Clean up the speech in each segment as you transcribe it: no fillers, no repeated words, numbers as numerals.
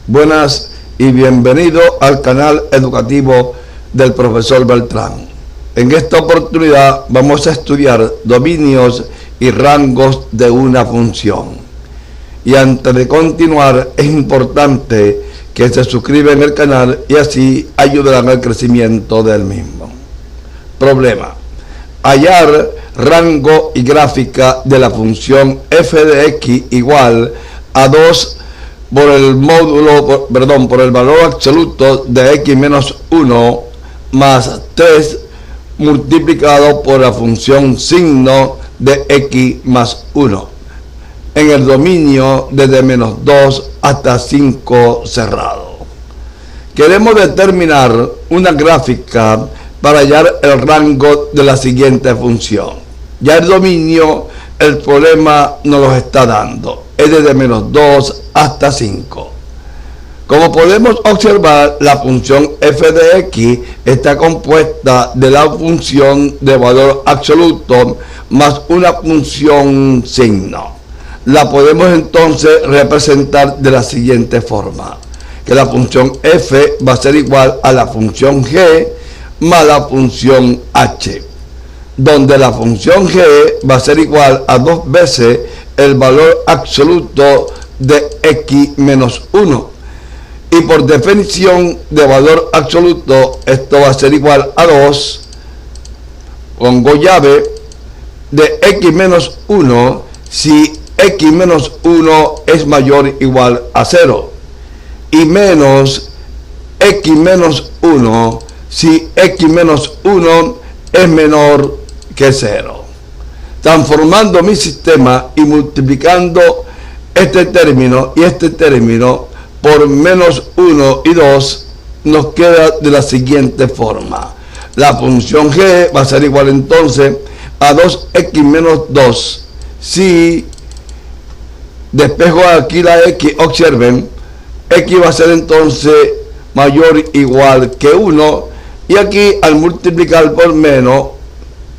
Buenas y bienvenido al canal educativo del profesor Beltrán. En esta oportunidad vamos a estudiar dominios y rangos de una función. Y antes de continuar, es importante que se suscriban al canal y así ayudarán al crecimiento del mismo. Problema: hallar rango y gráfica de la función f de x igual a 2 por el valor absoluto de x menos 1 más 3 multiplicado por la función signo de x más 1 en el dominio desde menos 2 hasta 5 cerrado. Queremos determinar una gráfica para hallar el rango de la siguiente función. Ya el dominio, el problema nos lo está dando, es desde menos 2 hasta 5. Como podemos observar, la función f de x está compuesta de la función de valor absoluto más una función signo. La podemos entonces representar de la siguiente forma: que la función f va a ser igual a la función g más la función h, donde la función g va a ser igual a 2 veces el valor absoluto de x menos 1. Y por definición de valor absoluto, esto va a ser igual a 2, pongo llave, de x menos 1 si x menos 1 es mayor o igual a 0, y menos x menos 1 si x menos 1 es menor que 0. Transformando mi sistema y multiplicando este término y este término por menos 1 y 2, nos queda de la siguiente forma: la función g va a ser igual entonces a 2x menos 2 si despejo aquí la x. Observen, x va a ser entonces mayor o igual que 1, y aquí al multiplicar por menos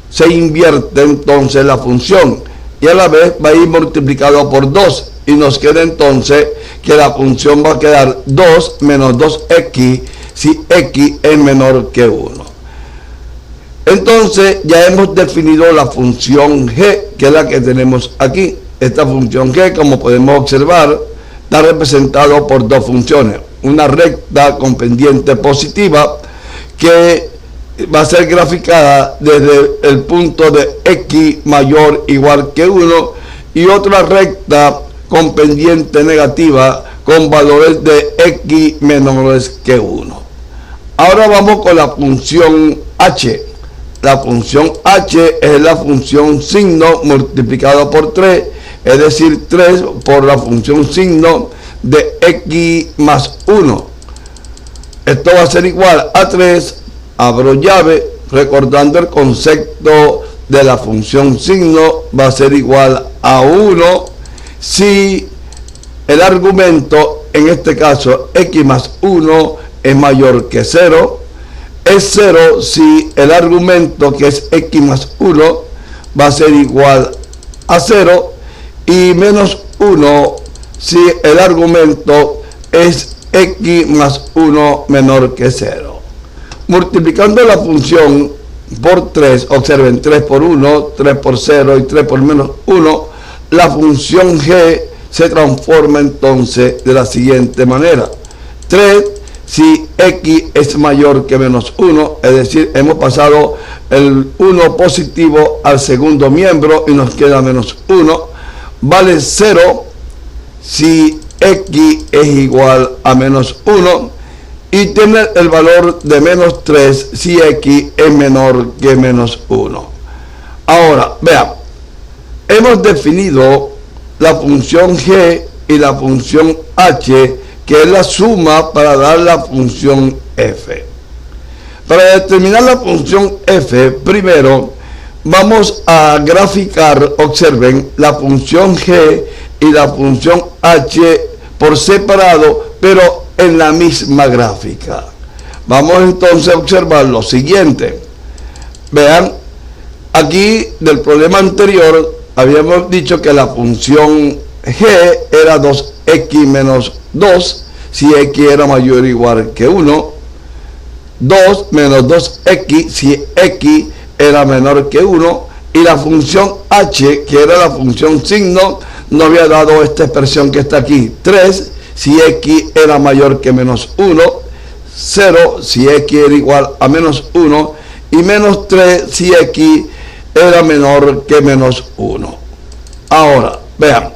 se invierte entonces la función y a la vez va a ir multiplicado por 2, y nos queda entonces que la función va a quedar 2 menos 2x si x es menor que 1. Entonces ya hemos definido la función g, que es la que tenemos aquí. Esta función g, como podemos observar, está representado por dos funciones: una recta con pendiente positiva que va a ser graficada desde el punto de x mayor o igual que 1, y otra recta con pendiente negativa con valores de x menores que 1. Ahora vamos con la función h. La función h es la función signo multiplicado por 3, es decir, 3 por la función signo de x más 1. Esto va a ser igual a 3, abro llave, recordando el concepto de la función signo, va a ser igual a 1 si el argumento, en este caso x más 1, es mayor que 0. Es 0 si el argumento, que es x más 1, va a ser igual a 0, y menos 1 si el argumento es x más 1 menor que 0. Multiplicando la función por 3, observen, 3 por 1, 3 por 0 y 3 por menos 1, la función g se transforma entonces de la siguiente manera: 3 si x es mayor que menos 1, es decir, hemos pasado el 1 positivo al segundo miembro y nos queda menos 1, vale 0 si x es igual a menos 1, y tiene el valor de menos 3 si x es menor que menos 1. Ahora, vean, hemos definido la función g y la función h, que es la suma para dar la función f. Para determinar la función f, primero vamos a graficar, observen, la función g y la función h por separado, pero en la misma gráfica. Vamos entonces a observar lo siguiente. Vean, aquí del problema anterior habíamos dicho que la función g era 2x menos 2 si x era mayor o igual que 1, 2 menos 2x si x era menor que 1, y la función h, que era la función signo, nos había dado esta expresión que está aquí, 3 si x era mayor que menos 1, 0 si x era igual a menos 1, y menos 3 si x era menor que menos 1. Ahora, vean,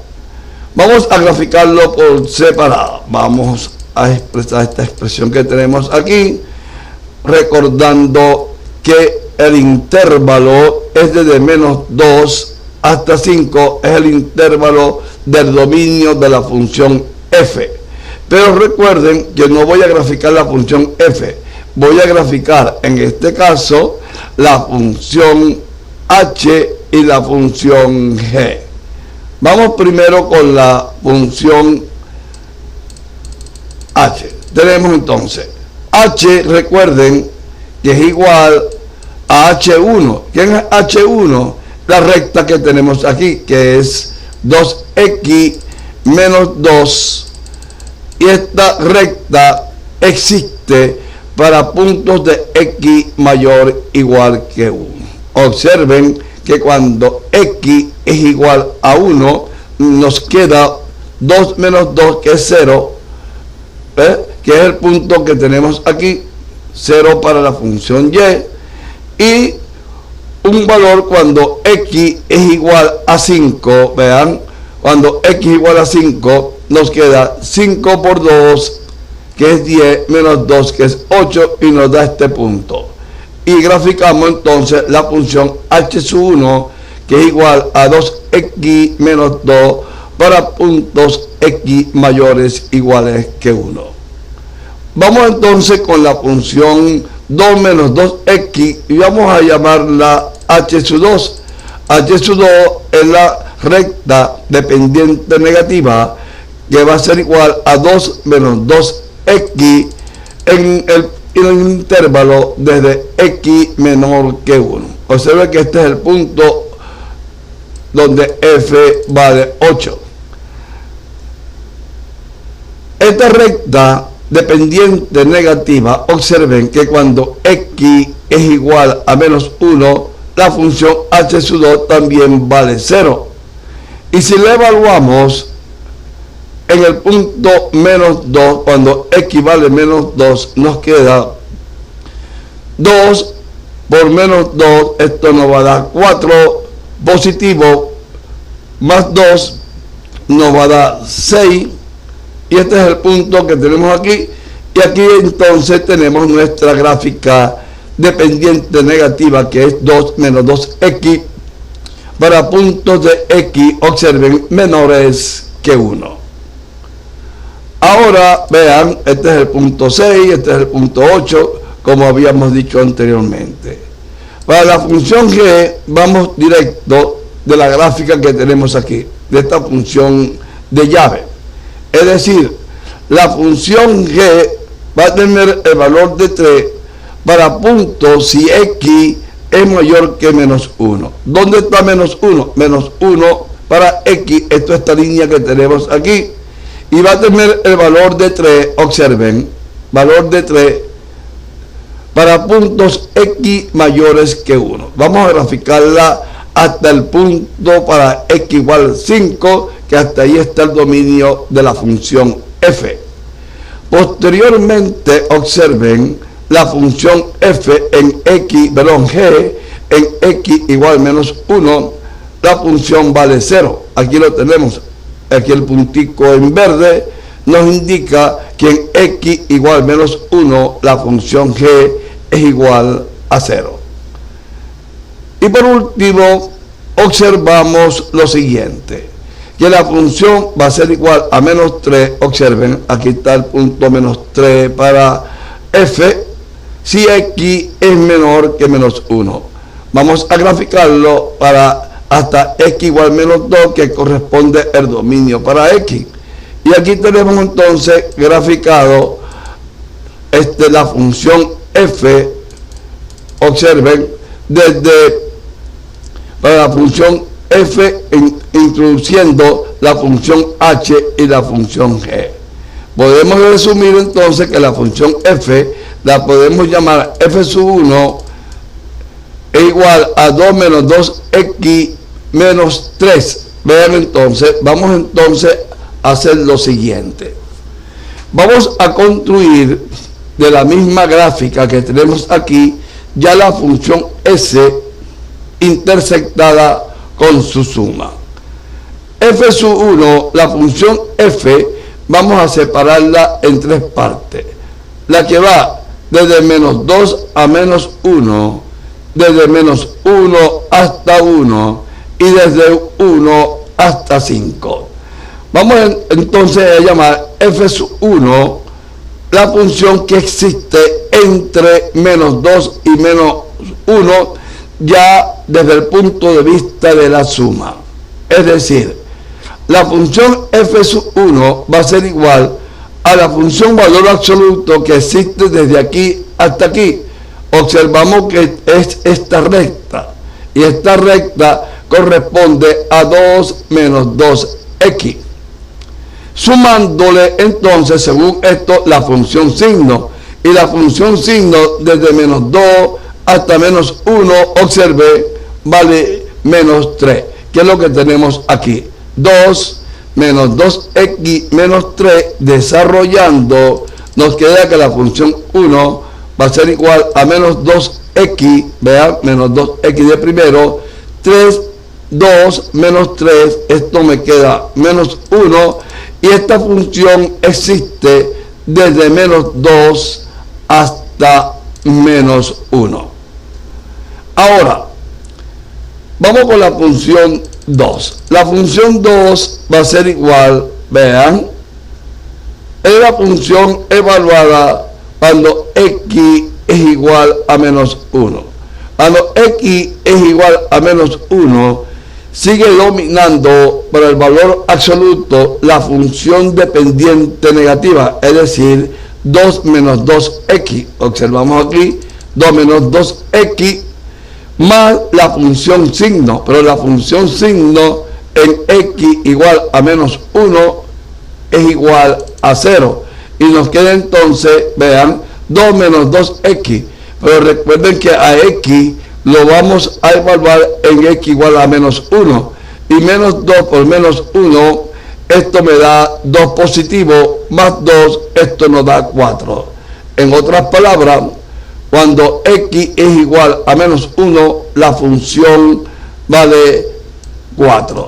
vamos a graficarlo por separado. Vamos a expresar esta expresión que tenemos aquí, recordando que el intervalo es desde menos 2 hasta 5, es el intervalo del dominio de la función f. Pero recuerden que no voy a graficar la función f, voy a graficar en este caso la función h y la función g. Vamos primero con la función h. Tenemos entonces h, recuerden que es igual a h1. ¿Quién es h1? La recta que tenemos aquí, que es 2x menos 2, y esta recta existe para puntos de x mayor o igual que 1. Observen que cuando x es igual a 1, nos queda 2 menos 2, que es 0, que es el punto que tenemos aquí, 0 para la función y, y un valor cuando x es igual a 5, vean, cuando x es igual a 5, nos queda 5 por 2, que es 10, menos 2, que es 8, y nos da este punto. Y graficamos entonces la función h1, que es igual a 2x menos 2, para puntos x mayores iguales que 1. Vamos entonces con la función 2 menos 2x, y vamos a llamarla h2. h2 es la recta dependiente negativa, que va a ser igual a 2 menos 2x en el intervalo desde x menor que 1. Observe que este es el punto donde f vale 8. Esta recta dependiente negativa, observen que cuando x es igual a menos 1, la función h2 también vale 0. Y si la evaluamos en el punto menos 2, cuando x vale menos 2, nos queda 2 por menos 2, esto nos va a dar 4, positivo, más 2 nos va a dar 6, y este es el punto que tenemos aquí, y aquí entonces tenemos nuestra gráfica dependiente negativa, que es 2 menos 2x, para puntos de x, observen, menores que 1. Ahora vean, este es el punto 6, este es el punto 8, como habíamos dicho anteriormente. Para la función g, vamos directo de la gráfica que tenemos aquí, de esta función de llave. Es decir, la función g va a tener el valor de 3 para puntos si x es mayor que menos 1. ¿Dónde está menos 1? Menos 1 para x, esto es esta línea que tenemos aquí. Y va a tener el valor de 3, observen, valor de 3 para puntos x mayores que 1. Vamos a graficarla hasta el punto para x igual a 5, que hasta ahí está el dominio de la función f. Posteriormente, observen la función f en g, en x igual a menos 1, la función vale 0. Aquí lo tenemos. Aquí el puntico en verde nos indica que en x igual a menos 1 la función g es igual a 0. Y por último, observamos lo siguiente, que la función va a ser igual a menos 3, observen, aquí está el punto menos 3 para f, si x es menor que menos 1. Vamos a graficarlo para hasta x igual a menos 2, que corresponde el dominio para x. Y aquí tenemos entonces graficado la función f, observen, desde para la función f introduciendo la función h y la función g. Podemos resumir entonces que la función f la podemos llamar f sub 1 es igual a 2 menos 2x menos 3. Vean entonces, vamos entonces a hacer lo siguiente. Vamos a construir de la misma gráfica que tenemos aquí ya la función s intersectada con su suma. F sub 1, la función f, vamos a separarla en tres partes. La que va desde menos 2 a menos 1, desde menos 1 hasta 1 y desde 1 hasta 5. Vamos entonces a llamar f sub 1 la función que existe entre menos 2 y menos 1 ya desde el punto de vista de la suma. Es decir, la función f sub 1 va a ser igual a la función valor absoluto que existe desde aquí hasta aquí. Observamos que es esta recta, y esta recta corresponde a 2 menos 2x. Sumándole entonces, según esto, la función signo, y la función signo desde menos 2 hasta menos 1, observe, vale menos 3, que es lo que tenemos aquí. 2 menos 2x menos 3, desarrollando, nos queda que la función 1 va a ser igual a menos 2x, vean, menos 2x de primero, 3, 2 menos 3, esto me queda menos 1, y esta función existe desde menos 2 hasta menos 1. Ahora, vamos con la función 2. La función 2 va a ser igual, vean, es la función evaluada cuando x es igual a menos 1. Cuando x es igual a menos 1, sigue dominando por el valor absoluto la función dependiente negativa, es decir, 2 menos 2x. Observamos aquí 2 menos 2x más la función signo, pero la función signo en x igual a menos 1 es igual a 0. Y nos queda entonces, vean, 2 menos 2x. Pero recuerden que a x lo vamos a evaluar en x igual a menos 1. Y menos 2 por menos 1, esto me da 2 positivo, más 2, esto nos da 4. En otras palabras, cuando x es igual a menos 1, la función vale 4.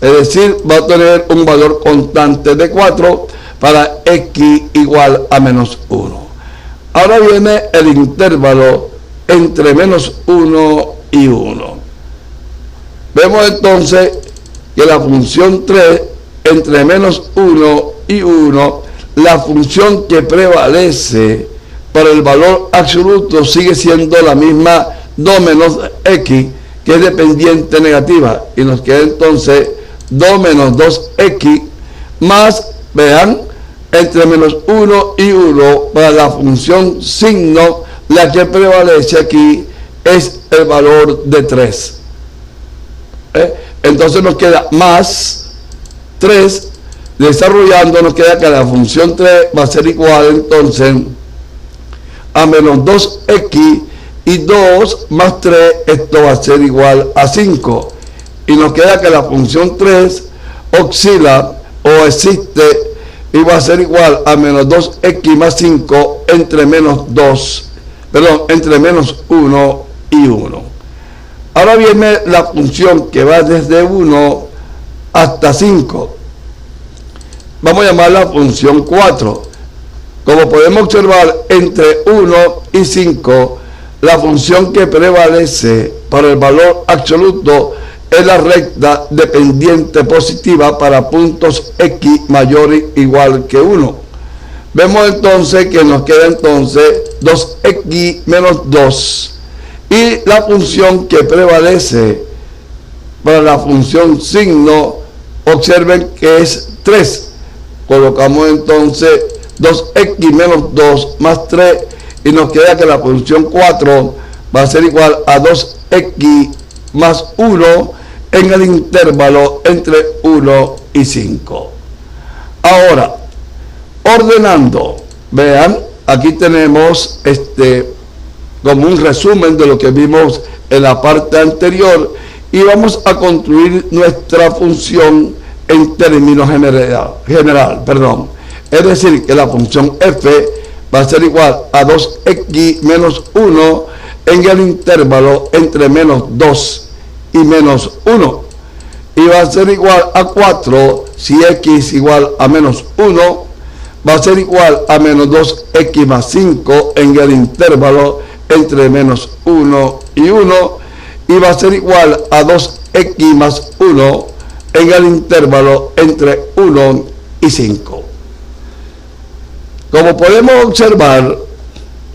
Es decir, va a tener un valor constante de 4 para x igual a menos 1. Ahora viene el intervalo entre menos 1 y 1. Vemos entonces que la función 3 entre menos 1 y 1, la función que prevalece para el valor absoluto sigue siendo la misma 2 menos x, que es dependiente negativa, y nos queda entonces 2 menos 2x más, vean, entre menos 1 y 1 para la función signo, la que prevalece aquí es el valor de 3. Entonces nos queda más 3, desarrollando nos queda que la función 3 va a ser igual entonces a menos 2x, y 2 más 3, esto va a ser igual a 5. Y nos queda que la función 3 oscila o existe y va a ser igual a menos 2x más 5 entre menos 1 y 1. Ahora viene la función que va desde 1 hasta 5. Vamos a llamarla función 4. Como podemos observar, entre 1 y 5, la función que prevalece para el valor absoluto es la recta dependiente positiva para puntos x mayor o igual que 1. Vemos entonces que nos queda entonces 2x menos 2. Y la función que prevalece para la función signo, observen que es 3. Colocamos entonces 2x menos 2 más 3 y nos queda que la función 4 va a ser igual a 2x más 1 en el intervalo entre 1 y 5. Ahora, ordenando. Vean, aquí tenemos como un resumen de lo que vimos en la parte anterior, y vamos a construir nuestra función en términos general. Es decir, que la función f va a ser igual a 2x menos 1 en el intervalo entre menos 2 y menos 1, y va a ser igual a 4 si x igual a menos 1, va a ser igual a menos 2x más 5 en el intervalo entre menos 1 y 1, y va a ser igual a 2x más 1 en el intervalo entre 1 y 5. Como podemos observar,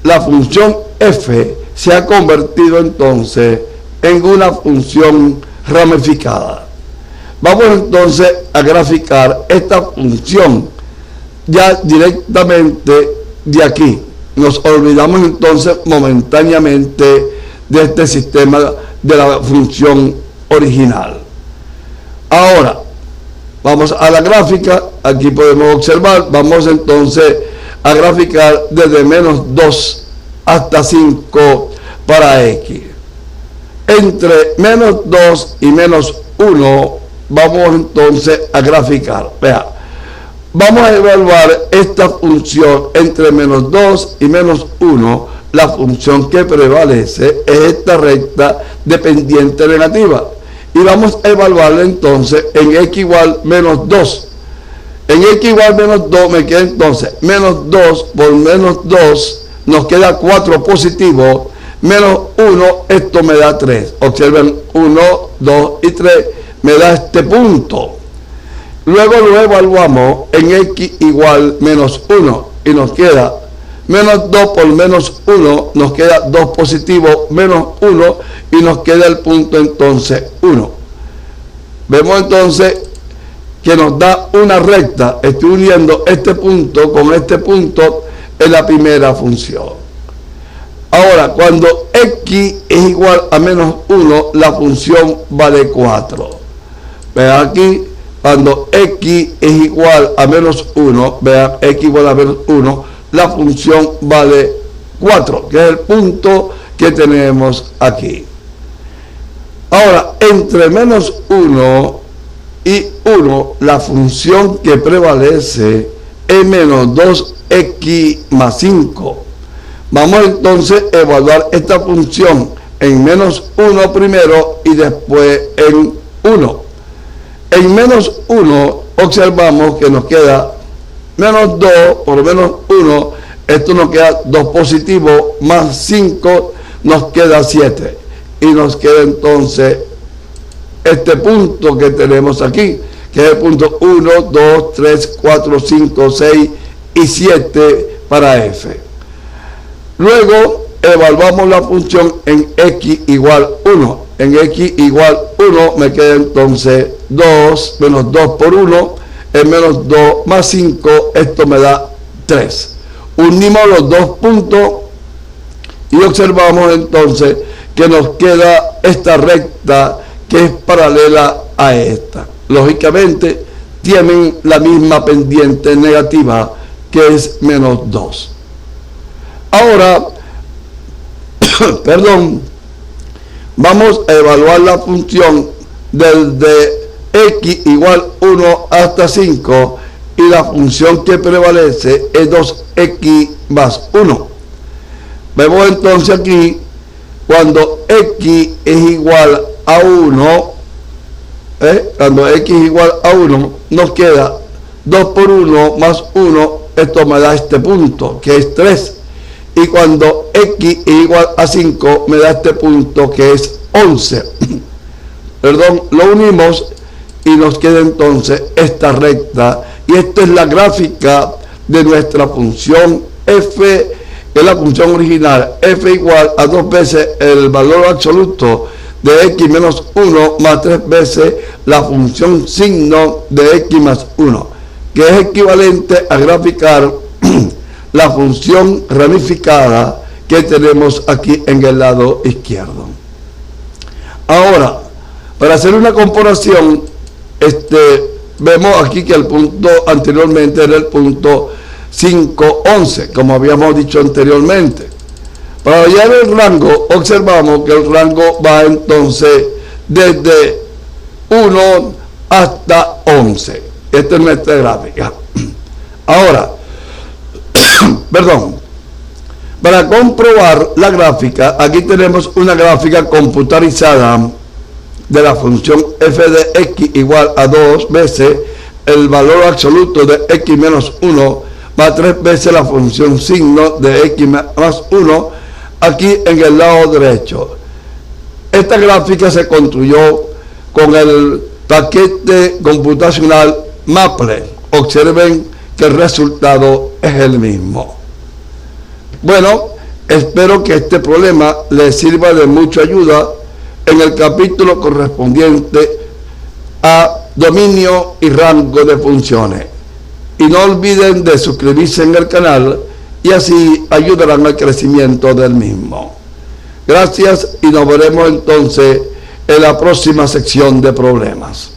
la función f se ha convertido entonces en una función ramificada. Vamos entonces a graficar esta función ya directamente de aquí. Nos olvidamos entonces momentáneamente de este sistema de la función original. Ahora, vamos a la gráfica. Aquí podemos observar, vamos entonces a graficar desde menos 2 hasta 5 para x. Entre menos 2 y menos 1 vamos entonces a graficar. Vea, vamos a evaluar esta función entre menos 2 y menos 1. La función que prevalece es esta recta de pendiente negativa, y vamos a evaluarla entonces en x igual menos 2. En x igual menos 2 me queda entonces menos 2 por menos 2, nos queda 4 positivo, menos 1, esto me da 3. Observen, 1, 2 y 3 me da este punto. Luego lo evaluamos en x igual menos 1 y nos queda menos 2 por menos 1, nos queda 2 positivo, menos 1, y nos queda el punto entonces 1. Vemos entonces que nos da una recta. Estoy uniendo este punto con este punto en la primera función. Ahora, cuando x es igual a menos 1, la función vale 4. Vean aquí, cuando x es igual a menos 1, vean, x igual a menos 1, la función vale 4, que es el punto que tenemos aquí. Ahora, entre menos 1 y 1, la función que prevalece es menos 2x más 5. Vamos entonces a evaluar esta función en menos 1 primero y después en 1. En menos 1 observamos que nos queda menos 2 por menos 1, esto nos queda 2 positivo, más 5 nos queda 7, y nos queda entonces este punto que tenemos aquí, que es el punto 1, 2, 3, 4, 5, 6 y 7 para f. Luego evaluamos la función en x igual 1. En x igual 1 me queda entonces 2 menos 2 por 1 es menos 2 más 5, esto me da 3. Unimos los dos puntos y observamos entonces que nos queda esta recta que es paralela a esta. Lógicamente tienen la misma pendiente negativa, que es menos 2. Ahora, vamos a evaluar la función desde x igual 1 hasta 5, y la función que prevalece es 2x más 1. Vemos entonces aquí, cuando x es igual a 1, cuando x es igual a 1, nos queda 2 por 1 más 1, esto me da este punto, que es 3. Y cuando x es igual a 5, me da este punto, que es 11. Lo unimos y nos queda entonces esta recta. Y esta es la gráfica de nuestra función f, que es la función original. F igual a 2 veces el valor absoluto de x menos 1 más 3 veces la función signo de x más 1, que es equivalente a graficar la función ramificada que tenemos aquí en el lado izquierdo. Ahora, para hacer una comparación, vemos aquí que el punto anteriormente era el punto 511, como habíamos dicho anteriormente. Para hallar el rango, observamos que el rango va entonces desde 1 hasta 11. Esta es nuestra gráfica. Ahora, perdón, para comprobar la gráfica, aquí tenemos una gráfica computarizada de la función f de x igual a 2 veces el valor absoluto de x menos 1 más 3 veces la función signo de x más 1 aquí en el lado derecho. Esta gráfica se construyó con el paquete computacional Maple. Observen que el resultado es el mismo. Bueno, espero que este problema les sirva de mucha ayuda en el capítulo correspondiente a dominio y rango de funciones. Y no olviden de suscribirse en el canal y así ayudarán al crecimiento del mismo. Gracias y nos veremos entonces en la próxima sección de problemas.